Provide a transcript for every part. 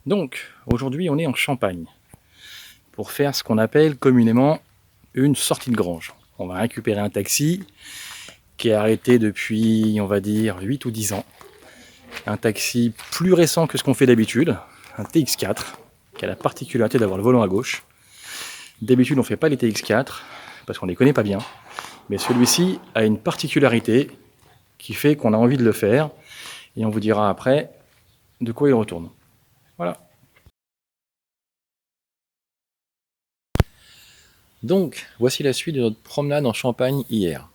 Donc, aujourd'hui, on est en Champagne pour faire ce qu'on appelle communément une sortie de grange. On va récupérer un taxi qui est arrêté depuis, on va dire, 8 ou 10 ans. Un taxi plus récent que ce qu'on fait d'habitude, un TX4, qui a la particularité d'avoir le volant à gauche. D'habitude, on ne fait pas les TX4 parce qu'on ne les connaît pas bien. Mais celui-ci a une particularité qui fait qu'on a envie de le faire. Et on vous dira après de quoi il retourne. Voilà. Donc, voici la suite de notre promenade en Champagne hier.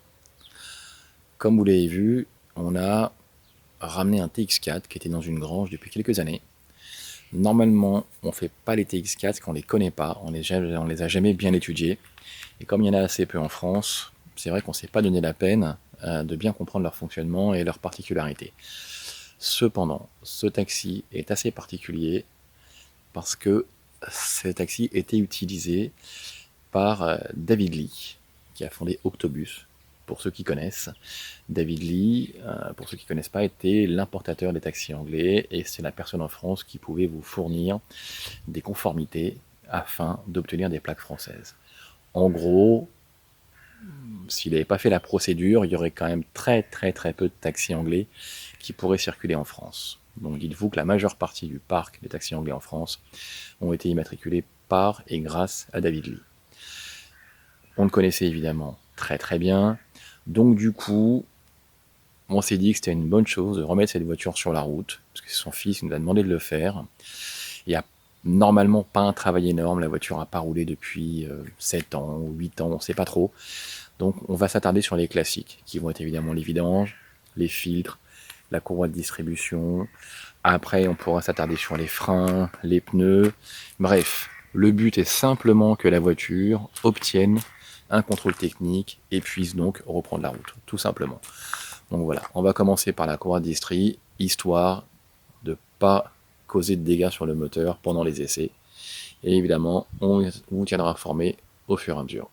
Comme vous l'avez vu, on a ramené un TX4 qui était dans une grange depuis quelques années. Normalement, on ne fait pas les TX4 parce qu'on ne les connaît pas, on les a jamais bien étudiés. Et comme il y en a assez peu en France, c'est vrai qu'on ne s'est pas donné la peine de bien comprendre leur fonctionnement et leurs particularités. Cependant, ce taxi est assez particulier parce que ce taxi était utilisé par David Lee, qui a fondé Octobus, pour ceux qui connaissent. David Lee, pour ceux qui ne connaissent pas, était l'importateur des taxis anglais et c'est la personne en France qui pouvait vous fournir des conformités afin d'obtenir des plaques françaises. En gros, s'il n'avait pas fait la procédure, il y aurait quand même très peu de taxis anglais qui pourraient circuler en France. Donc dites-vous que la majeure partie du parc des taxis anglais en France ont été immatriculés par et grâce à David Lee. On le connaissait évidemment très bien, donc du coup, on s'est dit que c'était une bonne chose de remettre cette voiture sur la route, parce que c'est son fils qui nous a demandé de le faire. Il n'y a normalement pas un travail énorme, la voiture n'a pas roulé depuis 7 ans ou 8 ans, on ne sait pas trop. Donc on va s'attarder sur les classiques, qui vont être évidemment les vidanges, les filtres, la courroie de distribution. Après, on pourra s'attarder sur les freins, les pneus. Bref, le but est simplement que la voiture obtienne un contrôle technique et puisse donc reprendre la route, tout simplement. Donc voilà, on va commencer par la courroie de distri, histoire de ne pas causer de dégâts sur le moteur pendant les essais. Et évidemment, on vous tiendra informé au fur et à mesure.